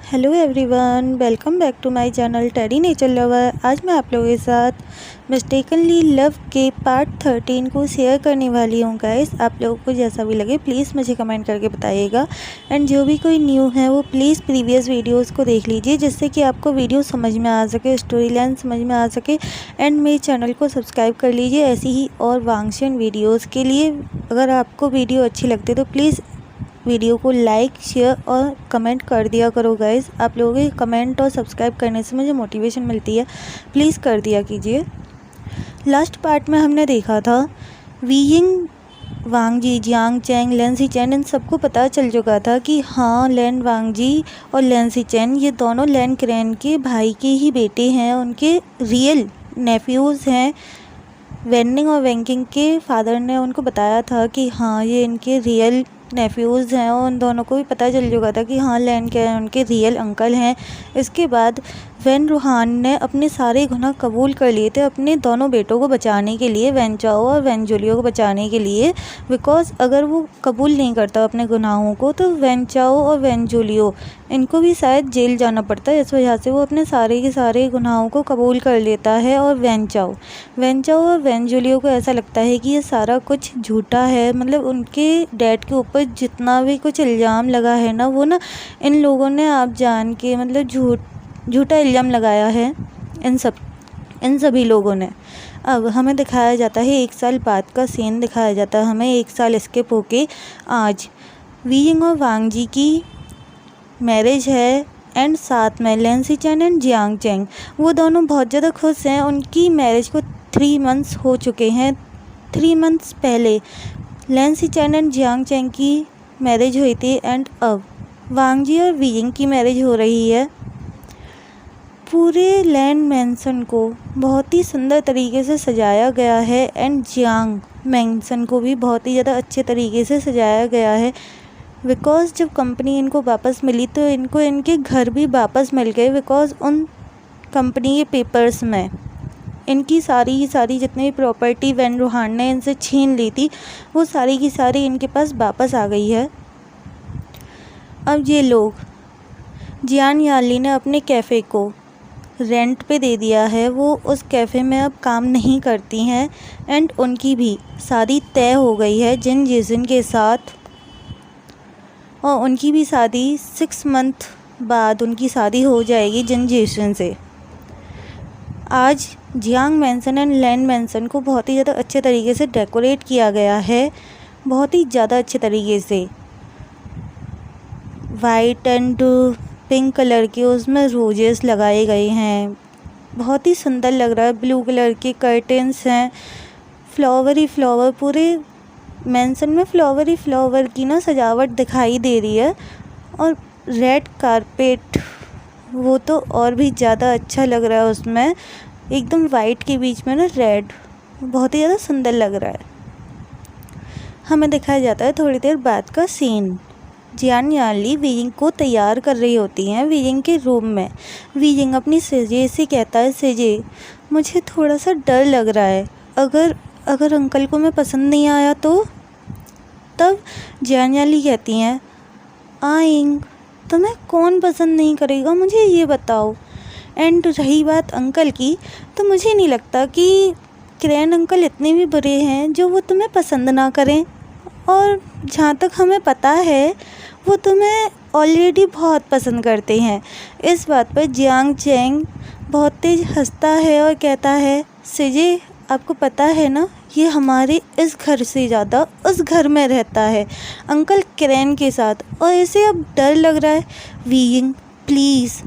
Hello everyone, welcome back to my channel teddy nature lover. आज मैं आप लोगों के साथ मिस्टेकनली लव के पार्ट 13 को शेयर करने वाली हूँ गाइस। आप लोगों को जैसा भी लगे प्लीज़ मुझे कमेंट करके बताइएगा। एंड जो भी कोई न्यू है वो प्लीज़ प्रीवियस वीडियोस को देख लीजिए, जिससे कि आपको वीडियो समझ में आ सके, स्टोरी लाइन समझ में आ सके। एंड मेरे चैनल को सब्सक्राइब कर लीजिए ऐसी ही और वांगशन वीडियोज़ के लिए। अगर आपको वीडियो अच्छी लगती है तो प्लीज़ वीडियो को लाइक, शेयर और कमेंट कर दिया करो गाइस। आप लोगों के कमेंट और सब्सक्राइब करने से मुझे मोटिवेशन मिलती है, प्लीज़ कर दिया कीजिए। लास्ट पार्ट में हमने देखा था वीइंग, वांगजी, जियांग चैंग, लैन सीचेन, इन सबको पता चल चुका था कि हाँ, लैन वांगजी और लैन सीचेन ये दोनों लैन क्रेन के भाई के ही बेटे हैं, उनके रियल नेफ्यूज़ हैं। वेनिंग और वेंकिंग के फादर ने उनको बताया था कि हाँ, ये इनके रियल नेफ्यूज़ हैं, और उन दोनों को भी पता चल चुका था कि हाँ, लैन के उनके रियल अंकल हैं। इसके बाद वैन रूहान ने अपने सारे गुनाह कबूल कर लिए थे अपने दोनों बेटों को बचाने के लिए, वैन चाओ और वैन जूलियो को बचाने के लिए। बिकॉज अगर वो कबूल नहीं करता अपने गुनाहों को तो वैन चाओ और वैन जूलियो इनको भी शायद जेल जाना पड़ता है। इस वजह से वो अपने सारे के सारे गुनाहों को कबूल कर लेता है। और वैन चाओ और वैन जूलियो को ऐसा लगता है कि ये सारा कुछ झूठा है, मतलब उनके डैड के ऊपर जितना भी कुछ इल्ज़ाम लगा है ना, वो ना इन लोगों ने आप जान के मतलब झूठा इल्ज़ाम लगाया है इन सभी लोगों ने। अब हमें दिखाया जाता है 1 साल बाद का सीन दिखाया जाता है हमें, 1 साल स्किप होके आज वीइंग और वांगजी की मैरिज है। एंड साथ में लैन सीचेन एंड जियांग चैंग वो दोनों बहुत ज़्यादा खुश हैं। उनकी मैरिज को 3 मंथ्स हो चुके हैं। 3 मंथ्स पहले लैन सीचेन एंड जियांग चैंग की मैरिज हुई थी, एंड अब वांगजी और वीइंग की मैरिज हो रही है। पूरे लैन मैंसन को बहुत ही सुंदर तरीके से सजाया गया है, एंड जियांग मैंसन को भी बहुत ही ज़्यादा अच्छे तरीके से सजाया गया है। बिकॉज़ जब कंपनी इनको वापस मिली तो इनको इनके घर भी वापस मिल गए। बिकॉज़ उन कंपनी के पेपर्स में इनकी सारी की सारी जितनी भी प्रॉपर्टी वैन रूहान ने इनसे छीन ली थी वो सारी की सारी इनके पास वापस आ गई है। अब ये लोग, जियान याली ने अपने कैफ़े को रेंट पे दे दिया है, वो उस कैफ़े में अब काम नहीं करती हैं। एंड उनकी भी शादी तय हो गई है जिन जेसन के साथ, और उनकी भी शादी 6 मंथ बाद उनकी शादी हो जाएगी जिन जेसन से। आज जियांग मैंसन एंड लैन मैंसन को बहुत ही ज़्यादा अच्छे तरीके से डेकोरेट किया गया है, बहुत ही ज़्यादा अच्छे तरीके से। वाइट एंड पिंक कलर के उसमें रोजेस लगाए गए हैं, बहुत ही सुंदर लग रहा है। ब्लू कलर के कर्टेंस हैं, फ्लावर ही फ्लावर, पूरे मैंसन में फ्लावर ही फ्लावर की ना सजावट दिखाई दे रही है। और रेड कारपेट वो तो और भी ज़्यादा अच्छा लग रहा है, उसमें एकदम वाइट के बीच में ना रेड, बहुत ही ज़्यादा सुंदर लग रहा है। हमें दिखाया जाता है थोड़ी देर बाद का सीन। जियान याली वीइंग को तैयार कर रही होती हैं वीइंग के रूम में। वीइंग अपनी सेजे से कहता है, सेजे मुझे थोड़ा सा डर लग रहा है, अगर अंकल को मैं पसंद नहीं आया तो। तब जियान याली कहती हैं, आइंग तुम्हें कौन पसंद नहीं करेगा, मुझे ये बताओ। एंड रही बात अंकल की, तो मुझे नहीं लगता कि क्रेन अंकल इतने भी बुरे हैं जो वो तुम्हें पसंद ना करें। और जहाँ तक हमें पता है वो तुम्हें ऑलरेडी बहुत पसंद करते हैं। इस बात पर जियांग चैंग बहुत तेज़ हंसता है और कहता है, सिजे आपको पता है ना, ये हमारे इस घर से ज़्यादा उस घर में रहता है अंकल क्रेन के साथ, और इसे अब डर लग रहा है। वीइंग प्लीज़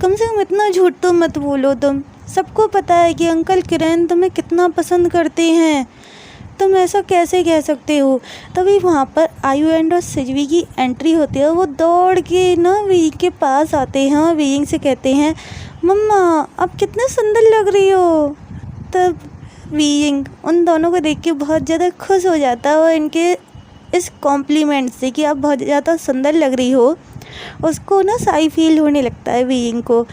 कम से कम इतना झूठ तो मत बोलो, तुम सबको पता है कि अंकल क्रेन तुम्हें कितना पसंद करते हैं, तुम ऐसा कैसे कह सकते हो। तभी वहाँ पर आयु एंड और सिजवी की एंट्री होती है। वो दौड़ के ना वीइंग के पास आते हैं और वीइंग से कहते हैं, मम्मा आप कितने सुंदर लग रही हो। तब वीइंग उन दोनों को देख के बहुत ज़्यादा खुश हो जाता है, और इनके इस कॉम्प्लीमेंट से कि आप बहुत ज़्यादा सुंदर लग रही हो उसको ना साई फील होने लगता है वीइंग को।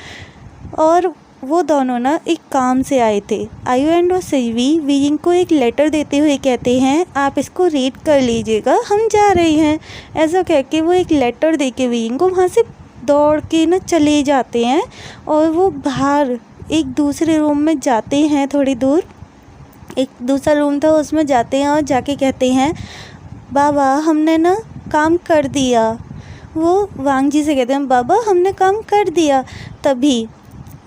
और वो दोनों ना एक काम से आए थे। आयु एंड और सिजवी वीइंग को एक लेटर देते हुए कहते हैं, आप इसको रीड कर लीजिएगा, हम जा रहे हैं। ऐसा कह के वो एक लेटर दे के वीइंग को वहाँ से दौड़ के ना चले जाते हैं और वो बाहर एक दूसरे रूम में जाते हैं। थोड़ी दूर एक दूसरा रूम था, उसमें जाते हैं और जाके कहते हैं बाबा हमने ना काम कर दिया। वो वांग जी से कहते हैं बाबा हमने काम कर दिया। तभी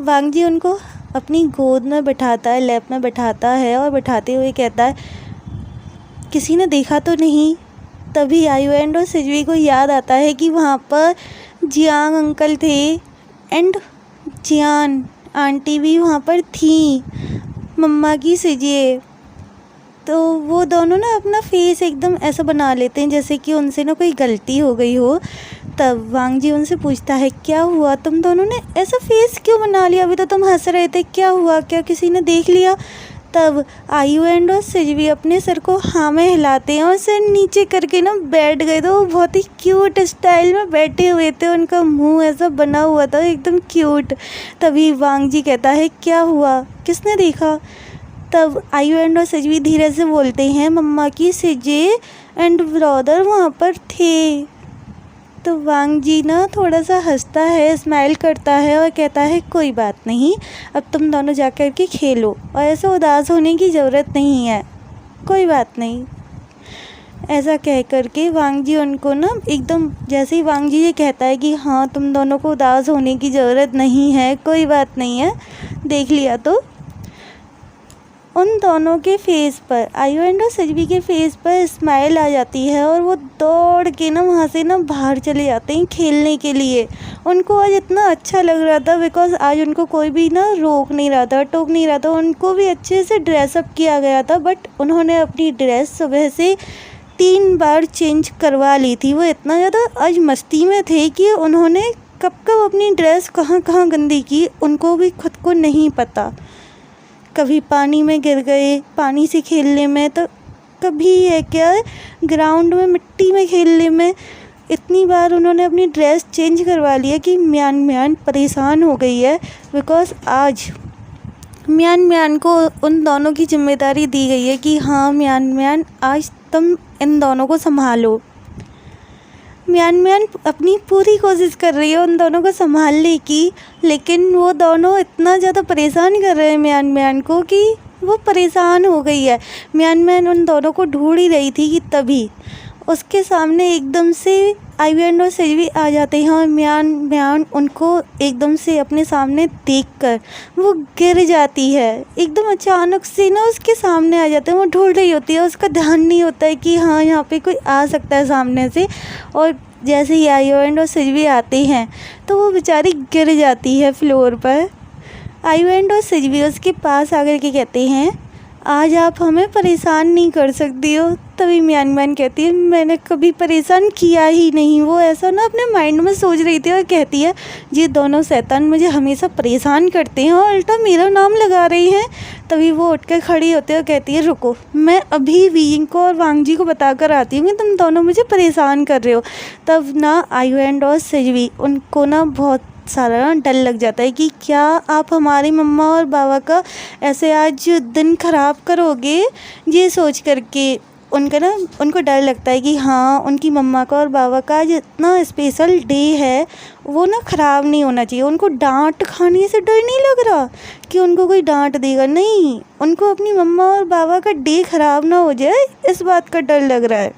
वांग जी उनको अपनी गोद में बैठाता है, लैप में बैठाता है और बैठाते हुए कहता है किसी ने देखा तो नहीं। तभी आयुएंड और सिजवी को याद आता है कि वहाँ पर जियांग अंकल थे एंड जियान आंटी भी वहाँ पर थी, मम्मा की सिजिए। तो वो दोनों ना अपना फेस एकदम ऐसा बना लेते हैं जैसे कि उनसे ना कोई गलती हो गई हो। तब वांग जी उनसे पूछता है क्या हुआ, तुम दोनों ने ऐसा फेस क्यों बना लिया, अभी तो तुम हंस रहे थे, क्या हुआ, क्या किसी ने देख लिया। तब आयुएंड और सिजवी अपने सर को हाँ में हिलाते हैं और सिर नीचे करके ना बैठ गए। तो वो बहुत ही क्यूट स्टाइल में बैठे हुए थे, उनका मुंह ऐसा बना हुआ था एकदम क्यूट। तभी वांग जी कहता है क्या हुआ, किसने देखा। तब आयुएंड और सिजवी धीरे से बोलते हैं मम्मा की सिजे एंड ब्रदर वहाँ पर थे। तो वांग जी ना थोड़ा सा हंसता है, स्माइल करता है और कहता है कोई बात नहीं, अब तुम दोनों जा कर के खेलो और ऐसे उदास होने की ज़रूरत नहीं है, कोई बात नहीं। ऐसा कह कर के वांग जी उनको ना एकदम, जैसे ही वांग जी ये कहता है कि हाँ तुम दोनों को उदास होने की ज़रूरत नहीं है, कोई बात नहीं है, देख लिया, तो उन दोनों के फेस पर, आयुएंड और सिजवी के फेस पर स्माइल आ जाती है और वो दौड़ के ना वहाँ से ना बाहर चले जाते हैं खेलने के लिए। उनको आज इतना अच्छा लग रहा था बिकॉज आज उनको कोई भी ना रोक नहीं रहा था, टोक नहीं रहा था। उनको भी अच्छे से ड्रेसअप किया गया था, बट उन्होंने अपनी ड्रेस सुबह से 3 बार चेंज करवा ली थी। वो इतना ज़्यादा आज मस्ती में थे कि उन्होंने कब कब अपनी ड्रेस कहाँ कहाँ गंदी की उनको भी खुद को नहीं पता। कभी पानी में गिर गए पानी से खेलने में, तो कभी है क्या ग्राउंड में मिट्टी में खेलने में। इतनी बार उन्होंने अपनी ड्रेस चेंज करवा लिया कि म्यान परेशान हो गई है बिकॉज़ आज म्यान को उन दोनों की जिम्मेदारी दी गई है कि हाँ म्यान आज तुम इन दोनों को संभालो। म्यान अपनी पूरी कोशिश कर रही है उन दोनों को संभालने की, लेकिन वो दोनों इतना ज़्यादा परेशान कर रहे हैं म्यान को कि वो परेशान हो गई है। म्यान उन दोनों को ढूंढ ही रही थी कि तभी उसके सामने एकदम से आयुएंड और सिजवी आ जाते हैं और म्यान उनको एकदम से अपने सामने देखकर वो गिर जाती है। एकदम अचानक से ना उसके सामने आ जाते हैं, वो ढूंढ रही होती है, उसका ध्यान नहीं होता है कि हाँ यहाँ पे कोई आ सकता है सामने से। और जैसे ही आयुएंड और सिजवी आते हैं तो वो बेचारी गिर जाती है फ्लोर पर। आयुएंड और सिजवी उसके पास आकर के कहते हैं आज आप हमें परेशान नहीं कर सकती हो। तभी म्यान कहती है मैंने कभी परेशान किया ही नहीं। वो ऐसा ना अपने माइंड में सोच रही थी और कहती है ये दोनों शैतान मुझे हमेशा परेशान करते हैं और उल्टा मेरा नाम लगा रही हैं। तभी वो उठकर खड़ी होती है और कहती है रुको, मैं अभी विंग को और वांग जी को बता कर आती हूँ कि तुम दोनों मुझे परेशान कर रहे हो। तब ना आयुएंड और सिजवी उनको ना बहुत सारा ना डर लग जाता है कि क्या आप हमारी मम्मा और बाबा का ऐसे आज दिन ख़राब करोगे। ये सोच करके उनको डर लगता है कि हाँ उनकी मम्मा का और बाबा का आज इतना स्पेशल डे है, वो ना ख़राब नहीं होना चाहिए। उनको डांट खाने से डर नहीं लग रहा कि उनको कोई डांट देगा, नहीं, उनको अपनी मम्मा और बाबा का डे ख़राब ना हो जाए इस बात का डर लग रहा है।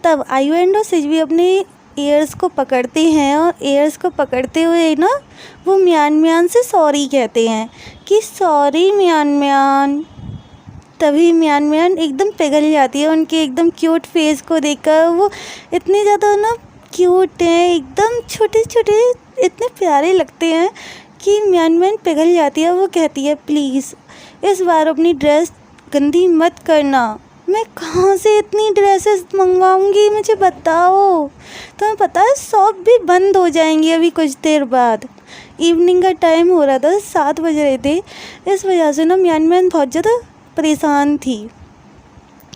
तब आयुएंड और सिजवी अपने एयर्स को पकड़ते हैं और एयर्स को पकड़ते हुए ना वो म्यान से सॉरी कहते हैं कि सॉरी म्यान। तभी म्यान एकदम पिघल जाती है उनके एकदम क्यूट फेस को देखकर। वो इतने ज़्यादा ना क्यूट हैं, एकदम छोटे छोटे इतने प्यारे लगते हैं कि म्यान पिघल जाती है। वो कहती है प्लीज़ इस बार अपनी ड्रेस गंदी मत करना, मैं कहाँ से इतनी ड्रेसेस मंगवाऊंगी, मुझे बताओ। तुम्हें पता है शॉप भी बंद हो जाएंगी अभी कुछ देर बाद। इवनिंग का टाइम हो रहा था, 7 बज रहे थे, इस वजह से ना म्यान बहुत ज़्यादा परेशान थी।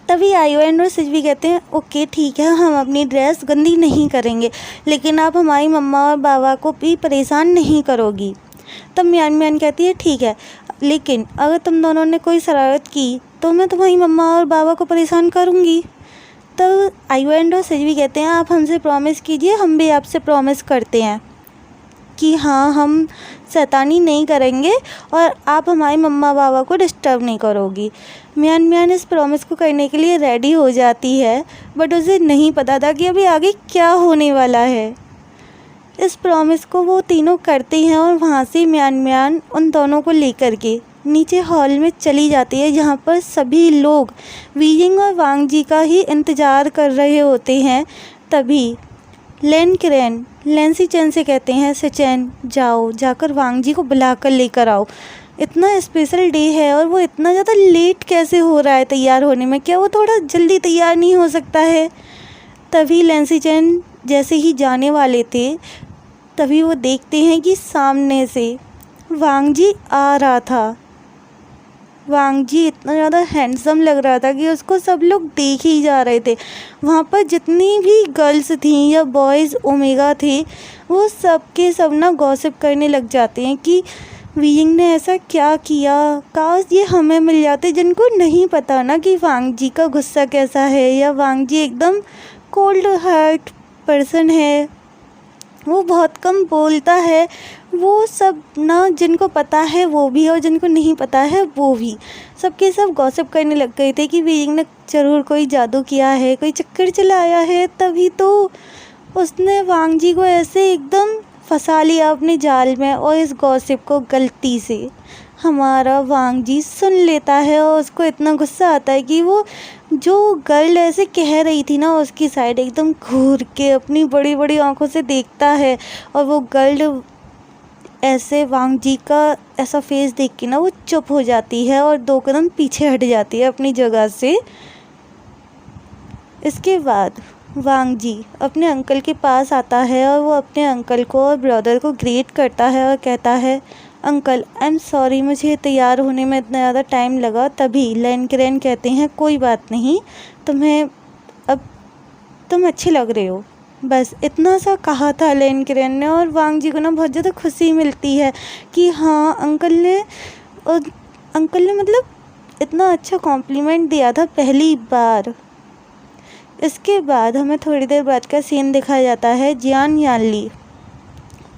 तभी आयुएंड और सिजवी कहते हैं ओके ठीक है, हम अपनी ड्रेस गंदी नहीं करेंगे, लेकिन आप हमारी मम्मा और बाबा को भी परेशान नहीं करोगी। तब म्यान कहती है ठीक है, लेकिन अगर तुम दोनों ने कोई शरारत की तो मैं तुम्हारी मम्मा और बाबा को परेशान करूँगी। तब आइवेंड और सेजवी कहते हैं आप हमसे प्रॉमिस कीजिए, हम भी आपसे प्रॉमिस करते हैं कि हाँ हम शैतानी नहीं करेंगे और आप हमारे मम्मा पापा को डिस्टर्ब नहीं करोगी। मियान मियान इस प्रॉमिस को करने के लिए रेडी हो जाती है, बट उसे नहीं पता था कि अभी आगे क्या होने वाला है। इस प्रॉमिस को वो तीनों करती हैं और वहाँ से मियान मियान उन दोनों को लेकर के नीचे हॉल में चली जाती है, जहाँ पर सभी लोग वीयिंग और वांग जी का ही इंतज़ार कर रहे होते हैं। तभी लेन क्रेन लेंसी चैन से कहते हैं सचैन जाओ, जाकर वांग जी को बुला कर लेकर आओ, इतना स्पेशल डे है और वो इतना ज़्यादा लेट कैसे हो रहा है तैयार होने में, क्या वो थोड़ा जल्दी तैयार नहीं हो सकता है। तभी लेंसी चैन जैसे ही जाने वाले थे तभी वो देखते हैं कि सामने से वांग जी आ रहा था। वांग जी इतना ज़्यादा हैंडसम लग रहा था कि उसको सब लोग देख ही जा रहे थे। वहाँ पर जितनी भी गर्ल्स थी या बॉयज़ ओमेगा थे वो सब के सब ना गॉसिप करने लग जाते हैं कि वीइंग ने ऐसा क्या किया, काश ये हमें मिल जाते, जिनको नहीं पता ना कि वांग जी का गुस्सा कैसा है या वांग जी एकदम कोल्ड हार्ट पर्सन है, वो बहुत कम बोलता है। वो सब ना जिनको पता है वो भी और जिनको नहीं पता है वो भी, सबके सब गॉसिप करने लग गए थे कि वीइंग ने ज़रूर कोई जादू किया है, कोई चक्कर चलाया है, तभी तो उसने वांग जी को ऐसे एकदम फंसा लिया अपने जाल में। और इस गॉसिप को गलती से हमारा वांग जी सुन लेता है और उसको इतना गुस्सा आता है कि वो जो गर्ल ऐसे कह रही थी ना उसकी साइड एकदम घूर के अपनी बड़ी बड़ी आंखों से देखता है और वो गर्ल ऐसे वांग जी का ऐसा फेस देख के ना वो चुप हो जाती है और 2 कदम पीछे हट जाती है अपनी जगह से। इसके बाद वांग जी अपने अंकल के पास आता है और वो अपने अंकल को और ब्रदर को ग्रीट करता है और कहता है अंकल आई एम सॉरी, मुझे तैयार होने में इतना ज़्यादा टाइम लगा। तभी लैन क्रेन कहते हैं कोई बात नहीं, तुम्हें अब तुम अच्छे लग रहे हो, बस इतना सा कहा था लैन क्रेन ने। और वांग जी को ना बहुत ज़्यादा खुशी मिलती है कि हाँ अंकल ने मतलब इतना अच्छा कॉम्प्लीमेंट दिया था पहली बार। इसके बाद हमें थोड़ी देर बाद का सीन दिखाया जाता है जियान यानली।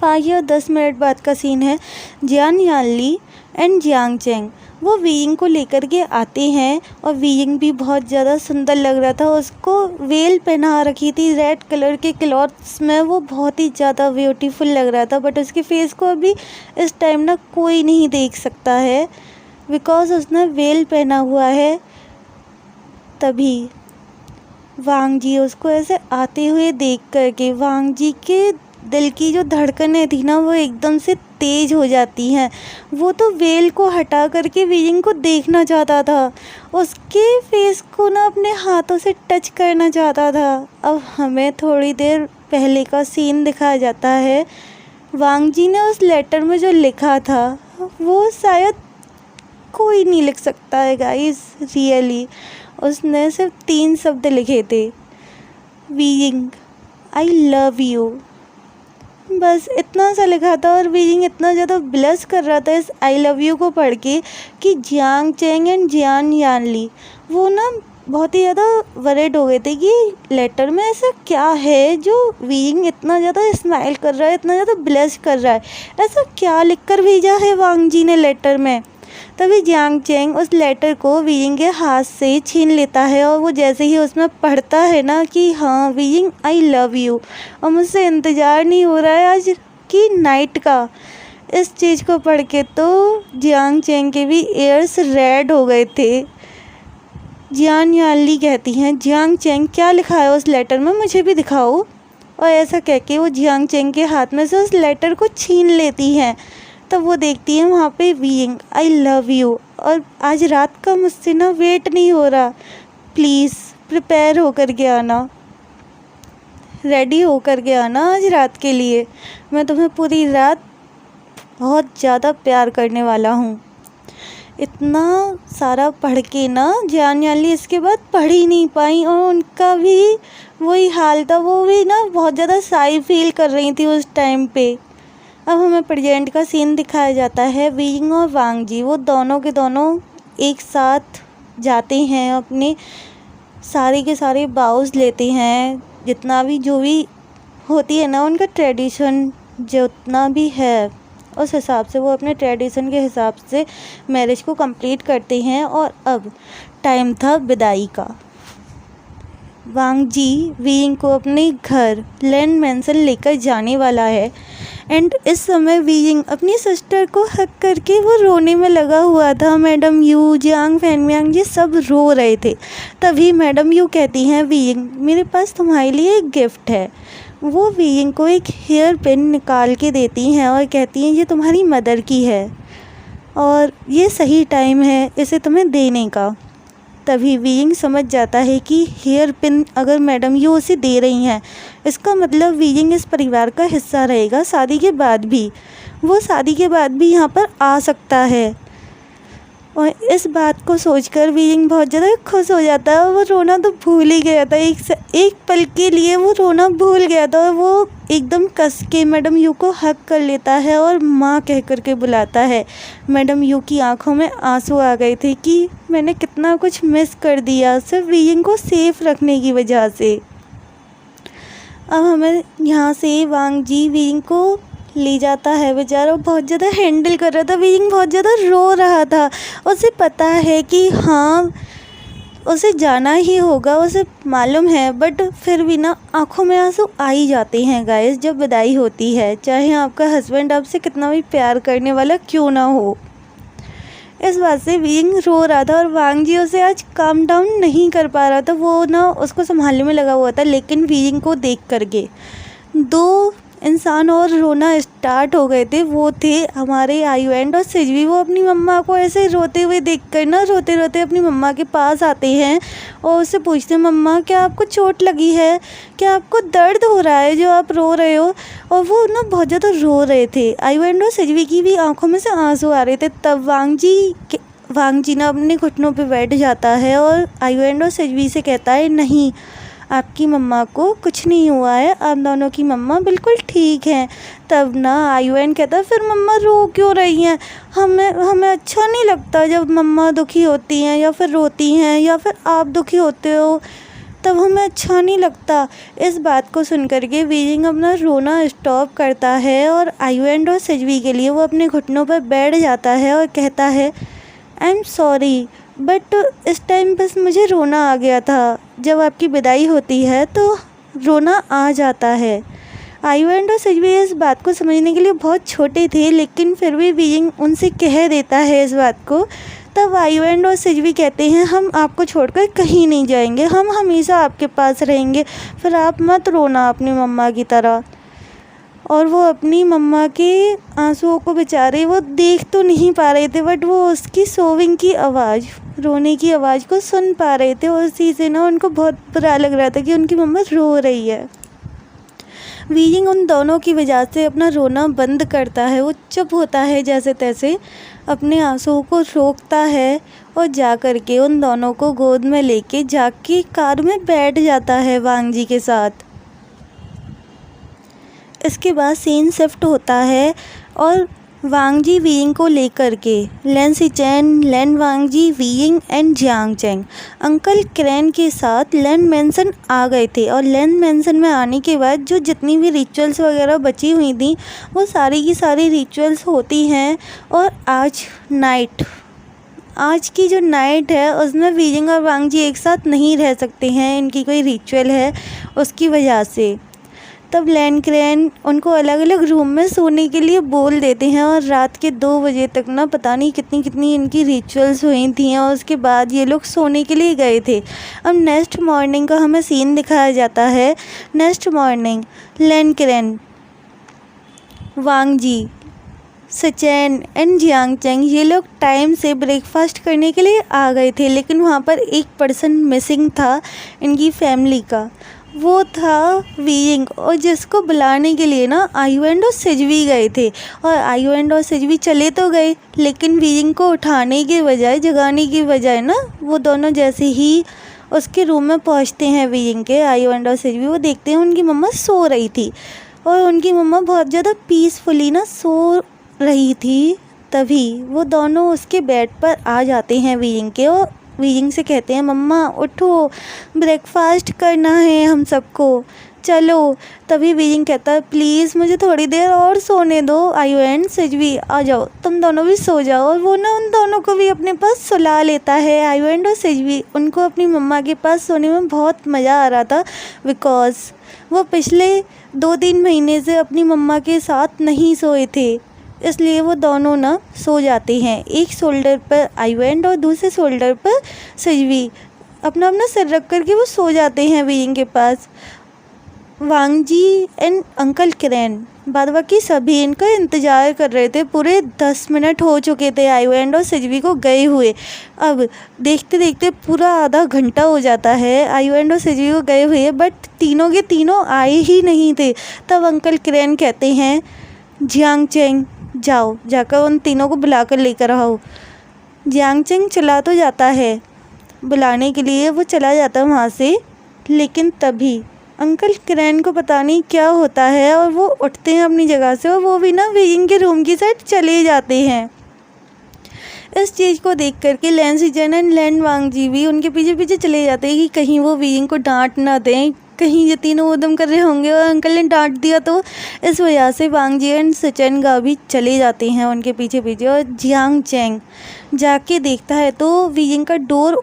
5 या 10 मिनट बाद का सीन है। जियान यानली एंड जियांग चेंग वो वीइंग को लेकर के आते हैं और वीइंग भी बहुत ज़्यादा सुंदर लग रहा था। उसको वेल पहना रखी थी रेड कलर के क्लॉथ्स में, वो बहुत ही ज़्यादा ब्यूटीफुल लग रहा था। बट उसके फेस को अभी इस टाइम ना कोई नहीं देख सकता है बिकॉज उसने वेल पहना हुआ है। तभी वांग जी उसको ऐसे आते हुए देख करके वांग जी के दिल की जो धड़कनें थी ना वो एकदम से तेज़ हो जाती हैं। वो तो वेल को हटा करके वीइंग को देखना चाहता था, उसके फेस को ना अपने हाथों से टच करना चाहता था। अब हमें थोड़ी देर पहले का सीन दिखाया जाता है। वांग जी ने उस लेटर में जो लिखा था वो शायद कोई नहीं लिख सकता है गाइस, रियली। उसने सिर्फ 3 शब्द लिखे थे, वीइंग आई लव यू, बस इतना सा लिखा था। और वीइंग इतना ज़्यादा ब्लश कर रहा था इस आई लव यू को पढ़ के कि Jiang Cheng and Jian Yanli वो ना बहुत ही ज़्यादा वरिड हो गए थे कि लेटर में ऐसा क्या है जो वीइंग इतना ज़्यादा स्माइल कर रहा है, इतना ज़्यादा ब्लश कर रहा है, ऐसा क्या लिख कर भेजा है वांग जी ने लेटर में। तभी जियांग चेंग उस लेटर को वीइंग के हाथ से छीन लेता है और वो जैसे ही उसमें पढ़ता है ना कि हाँ वीइंग आई लव यू और मुझसे इंतज़ार नहीं हो रहा है आज की नाइट का, इस चीज़ को पढ़ के तो जियांग चेंग के भी एयर्स रेड हो गए थे। जियान यानली कहती हैं जियांग चेंग क्या लिखा है उस लेटर में, मुझे भी दिखाओ। और ऐसा कह के वो जियांग चेंग के हाथ में से उस लेटर को छीन लेती हैं। तब वो देखती है वहाँ पे वीइंग आई लव यू और आज रात का मुझसे ना वेट नहीं हो रहा, प्लीज़ प्रिपेयर होकर के आना, रेडी होकर के आना आज रात के लिए, मैं तुम्हें पूरी रात बहुत ज़्यादा प्यार करने वाला हूँ। इतना सारा पढ़ के ना जियान यानली इसके बाद पढ़ ही नहीं पाई और उनका भी वही हाल था, वो भी ना बहुत ज़्यादा शाई फील कर रही थी उस टाइम पे। अब हमें प्रेजेंट का सीन दिखाया जाता है। वीइंग और वांग जी वो दोनों के दोनों एक साथ जाते हैं अपने सारे के सारे बाउज लेते हैं, जितना भी जो भी होती है ना उनका ट्रेडिशन जितना भी है उस हिसाब से वो अपने ट्रेडिशन के हिसाब से मैरिज को कंप्लीट करते हैं। और अब टाइम था विदाई का। वांग जी वीइंग को अपने घर लैंड मैंसन लेकर जाने वाला है एंड इस समय वीइंग अपनी सिस्टर को हक करके वो रोने में लगा हुआ था। मैडम यू, जियांग, फैनमियांग ये सब रो रहे थे। तभी मैडम यू कहती हैं वीइंग मेरे पास तुम्हारे लिए एक गिफ्ट है। वो वीइंग को एक हेयर पिन निकाल के देती हैं और कहती हैं ये तुम्हारी मदर की है और ये सही टाइम है इसे तुम्हें देने का। तभी वीइंग समझ जाता है कि हेयर पिन अगर मैडम यू उसे दे रही हैं इसका मतलब वीइंग इस परिवार का हिस्सा रहेगा शादी के बाद भी। वो शादी के बाद भी यहाँ पर आ सकता है और इस बात को सोचकर वीइंग बहुत ज़्यादा खुश हो जाता है और वो रोना तो भूल ही गया था। एक पल के लिए वो रोना भूल गया था और वो एकदम कस के मैडम यू को हक कर लेता है और माँ कह कर के बुलाता है। मैडम यू की आंखों में आंसू आ गए थे कि मैंने कितना कुछ मिस कर दिया सिर्फ वीइंग को सेफ रखने की वजह से। अब हमें यहाँ से वांग जी वीइंग को ले जाता है। बेचारा बहुत ज़्यादा हैंडल कर रहा था, वीइंग बहुत ज़्यादा रो रहा था। उसे पता है कि हाँ उसे जाना ही होगा, उसे मालूम है, बट फिर भी ना आंखों में आंसू आ ही जाते हैं गाइस जब विदाई होती है, चाहे आपका हस्बैंड आपसे कितना भी प्यार करने वाला क्यों ना हो। इस बात से वीइंग रो रहा था और वांग जी उसे आज काम डाउन नहीं कर पा रहा था। वो ना उसको संभालने में लगा हुआ था, लेकिन वीइंग को देख करके दो इंसान और रोना स्टार्ट हो गए थे। वो थे हमारे आयुएंड और सिजवी। वो अपनी मम्मा को ऐसे रोते हुए देखकर ना रोते रोते अपनी मम्मा के पास आते हैं और उससे पूछते हैं मम्मा क्या आपको चोट लगी है, क्या आपको दर्द हो रहा है जो आप रो रहे हो। और वो ना बहुत ज़्यादा रो रहे थे। आयुएंड और सिजवी की भी आंखों में से आंसू आ रहे थे। तब वांग जी ना अपने घुटनों पर बैठ जाता है और आयुएंड और सिजवी से कहता है नहीं आपकी मम्मा को कुछ नहीं हुआ है, आप दोनों की मम्मा बिल्कुल ठीक हैं। तब ना आयुएन कहता फिर मम्मा रो क्यों रही हैं, हमें अच्छा नहीं लगता जब मम्मा दुखी होती हैं या फिर रोती हैं या फिर आप दुखी होते हो तब हमें अच्छा नहीं लगता। इस बात को सुन कर के वीइंग अपना रोना स्टॉप करता है और आयुएन और सिजवी के लिए वो अपने घुटनों पर बैठ जाता है और कहता है आई एम सॉरी बट इस टाइम बस मुझे रोना आ गया था। जब आपकी विदाई होती है तो रोना आ जाता है। आयुएंड और सिजवी इस बात को समझने के लिए बहुत छोटे थे, लेकिन फिर भी वीइंग उनसे कह देता है इस बात को। तब आयुएंड और सिजवी कहते हैं हम आपको छोड़कर कहीं नहीं जाएंगे, हम हमेशा आपके पास रहेंगे, फिर आप मत रोना अपनी मम्मा की तरह। और वो अपनी मम्मा के आंसुओं को बेचारे वो देख तो नहीं पा रहे थे, बट वो उसकी सोविंग की आवाज़, रोने की आवाज़ को सुन पा रहे थे और उसी से ना उनको बहुत बुरा लग रहा था कि उनकी मम्मा रो रही है। वीइंग उन दोनों की वजह से अपना रोना बंद करता है। वो चुप होता है जैसे तैसे, अपने आंसुओं को रोकता है और जा कर के उन दोनों को गोद में लेके जाके कार में बैठ जाता है वांग जी के साथ। इसके बाद सीन शिफ्ट होता है और वांग जी वीइंग को लेकर के Lan Sichen, Lan Wang Ji, Weiying and Jiang Chang uncle Crane के साथ लैंड मैंसन आ गए थे। और लैंड मैंसन में आने के बाद जो जितनी भी रिचुअल्स वगैरह बची हुई थी वो सारी की सारी रिचुअल्स होती हैं। और आज की जो नाइट है उसमें वीइंग और वांग जी एक साथ नहीं रह सकते हैं, इनकी कोई रिचुअल है उसकी वजह से। तब लैन क्रेन उनको अलग अलग रूम में सोने के लिए बोल देते हैं और रात के 2 बजे तक ना पता नहीं कितनी इनकी रिचुअल्स हुई थी और उसके बाद ये लोग सोने के लिए गए थे। अब नेक्स्ट मॉर्निंग का हमें सीन दिखाया जाता है। Next morning Lan Crane, Wang Ji, Sichen and Jiang Chang ये लोग टाइम से ब्रेकफास्ट करने के लिए आ गए थे, लेकिन वहाँ पर एक पर्सन मिसिंग था इनकी फैमिली का, वो था वीइंग। और जिसको बुलाने के लिए ना आयुएंड और सिजवी गए थे और आयुएंड और सिजवी चले तो गए, लेकिन वीइंग को उठाने के बजाय, जगाने की बजाय ना वो दोनों जैसे ही उसके रूम में पहुंचते हैं वीइंग के, आयुएंड और सिजवी, वो देखते हैं उनकी मम्मा सो रही थी और उनकी मम्मा बहुत ज़्यादा पीसफुली ना सो रही थी। तभी वो दोनों उसके बेड पर आ जाते हैं वीइंग के और वीजिंग से कहते हैं मम्मा उठो, ब्रेकफास्ट करना है हम सबको, चलो। तभी वीजिंग कहता है प्लीज़ मुझे थोड़ी देर और सोने दो, आयु एंड सिजवी आ जाओ, तुम दोनों भी सो जाओ। और वो ना उन दोनों को भी अपने पास सुला लेता है, आयु एंड और सिजवी। उनको अपनी मम्मा के पास सोने में बहुत मज़ा आ रहा था, बिकॉज़ वो पिछले 2-3 महीने से अपनी मम्मा के साथ नहीं सोए थे, इसलिए वो दोनों ना सो जाते हैं। एक शोल्डर पर आयु एंड और दूसरे शोल्डर पर सिजवी अपना अपना सिर रख कर के वो सो जाते हैं वीजिंग के पास। वांग जी एंड अंकल किरण बाद बाकी सभी इनका इंतज़ार कर रहे थे। पूरे 10 मिनट हो चुके थे आयु एंड और सिजवी को गए हुए। अब देखते देखते पूरा आधा घंटा हो जाता है आयु एंड और सिजवी को गए हुए, बट तीनों के तीनों आए ही नहीं थे। तब अंकल किरण कहते हैं जियांग चेंग जाओ, जाकर उन तीनों को बुला कर लेकर आओ। जियांग चेंग चला तो जाता है बुलाने के लिए, वो चला जाता है वहाँ से, लेकिन तभी अंकल किरण को पता नहीं क्या होता है और वो उठते हैं अपनी जगह से और वो भी ना वीजिंग के रूम की साइड चले जाते हैं। इस चीज़ को देख करके लैन सिजन एंड लैन वांग जी भी उनके पीछे पीछे चले जाते हैं कि कहीं वो वीजिंग को डांट ना दें, कहीं ये तीनों उद्यम कर रहे होंगे और अंकल ने डांट दिया तो। इस वजह से वांग जी एंड सिचन गा भी चले जाते हैं उनके पीछे पीछे। और जियांग चेंग जाके देखता है तो वीजिंग का डोर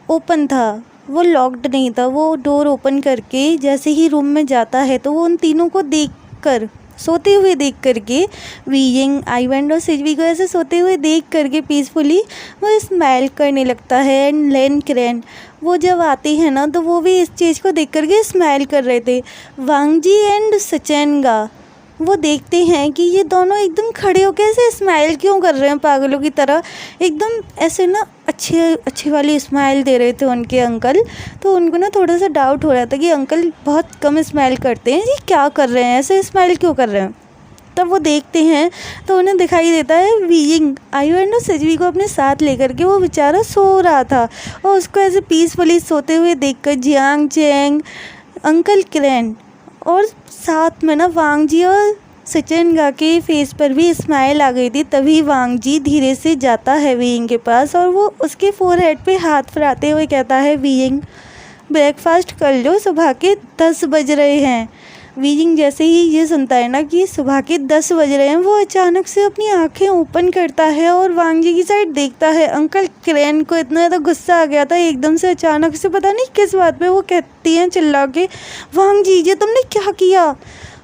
ओपन था, वो लॉक्ड नहीं था। वो डोर ओपन करके जैसे ही रूम में जाता है तो वो उन तीनों को देखकर सोते हुए देख करके, वीजिंग आयु एंड और सिजवी को ऐसे सोते हुए देख करके पीसफुली वो स्माइल करने लगता है। एंड लैन किरण वो जब आती है ना तो वो भी इस चीज़ को देख करके स्माइल कर रहे थे। वांग जी एंड सचेन गा वो देखते हैं कि ये दोनों एकदम खड़े होकर ऐसे स्माइल क्यों कर रहे हैं पागलों की तरह, एकदम ऐसे ना अच्छी वाली स्माइल दे रहे थे उनके अंकल। तो उनको ना थोड़ा सा डाउट हो रहा था कि अंकल बहुत कम स्माइल करते हैं, ये क्या कर रहे हैं, ऐसे स्माइल क्यों कर रहे हैं। तब वो देखते हैं तो उन्हें दिखाई देता है वीजिंग आयु एंड सिजवी को अपने साथ लेकर के वो बेचारा सो रहा था और उसको ऐसे पीसफुली सोते हुए देखकर जियांग चेंग, अंकल किरण और साथ में ना वांग जी और सचिन गा के फेस पर भी स्माइल आ गई थी। तभी वांग जी धीरे से जाता है वीजिंग के पास और वो उसके फोरहेड पे हाथ फिराते हुए कहता है वीजिंग ब्रेकफास्ट कर लो, सुबह के 10 बज रहे हैं। वीजिंग जैसे ही ये सुनता है ना कि सुबह के 10 बज रहे हैं, वो अचानक से अपनी आंखें ओपन करता है और वांग जी की साइड देखता है। अंकल किरण को इतना ज़्यादा गुस्सा आ गया था एकदम से, अचानक से पता नहीं किस बात पे वो कहती हैं चिल्ला के वांग जी ये तुमने क्या किया।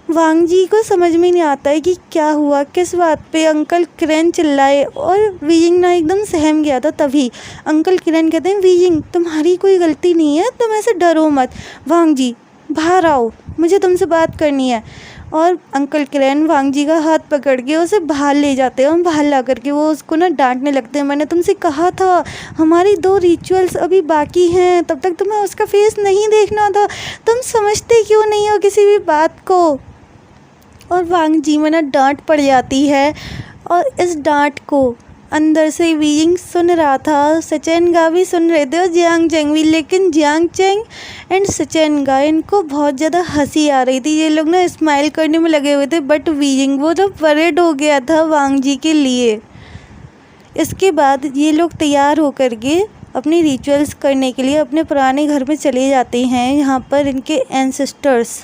वांग जी को समझ में नहीं आता है कि क्या हुआ, किस बात पे अंकल किरण चिल्लाए, और वीजिंग ना एकदम सहम गया था। तभी अंकल किरण कहते हैं वीजिंग तुम्हारी कोई गलती नहीं है, तुम ऐसे डरो मत, वांग जी बाहर आओ, मुझे तुमसे बात करनी है। और अंकल किरण वांग जी का हाथ पकड़ के उसे बाहर ले जाते हैं और बाहर ला करके वो उसको ना डांटने लगते हैं, मैंने तुमसे कहा था हमारी 2 रिचुअल्स अभी बाकी हैं, तब तक तुम्हें उसका फेस नहीं देखना था, तुम समझते क्यों नहीं हो किसी भी बात को। और वांग जी में ना डांट पड़ जाती है और इस डांट को अंदर से वीजिंग सुन रहा था, सचेन गा भी सुन रहे थे और जियांग चेंग भी। लेकिन जियांग चेंग एंड सचेन गा इनको बहुत ज़्यादा हंसी आ रही थी, ये लोग ना स्माइल करने में लगे हुए थे, बट वीजिंग वो तो वरीड हो गया था वांग जी के लिए। इसके बाद ये लोग तैयार होकर के अपनी रिचुअल्स करने के लिए अपने पुराने घर में चले जाते हैं। यहाँ पर इनके एंसेस्टर्स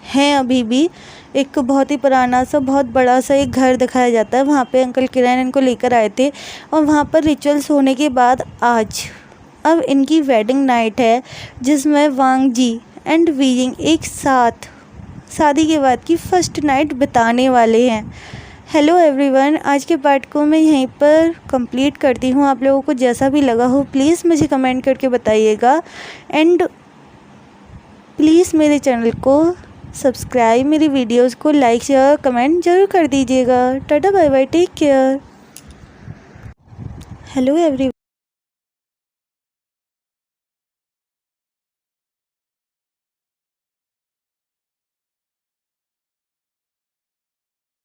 हैं अभी भी, एक बहुत ही पुराना सा बहुत बड़ा सा एक घर दिखाया जाता है, वहाँ पे अंकल किरण इनको लेकर आए थे। और वहाँ पर रिचुअल्स होने के बाद आज अब इनकी वेडिंग नाइट है, जिसमें वांग जी एंड वीजिंग एक साथ शादी के बाद की फर्स्ट नाइट बिताने वाले हैं। हेलो एवरीवन, आज के पार्ट को मैं यहीं पर कंप्लीट करती हूँ। आप लोगों को जैसा भी लगा हो प्लीज़ मुझे कमेंट करके बताइएगा, एंड प्लीज़ मेरे चैनल को सब्सक्राइब, मेरी वीडियोस को लाइक शेयर कमेंट ज़रूर कर दीजिएगा। Tata bye bye, take care. Hello everyone.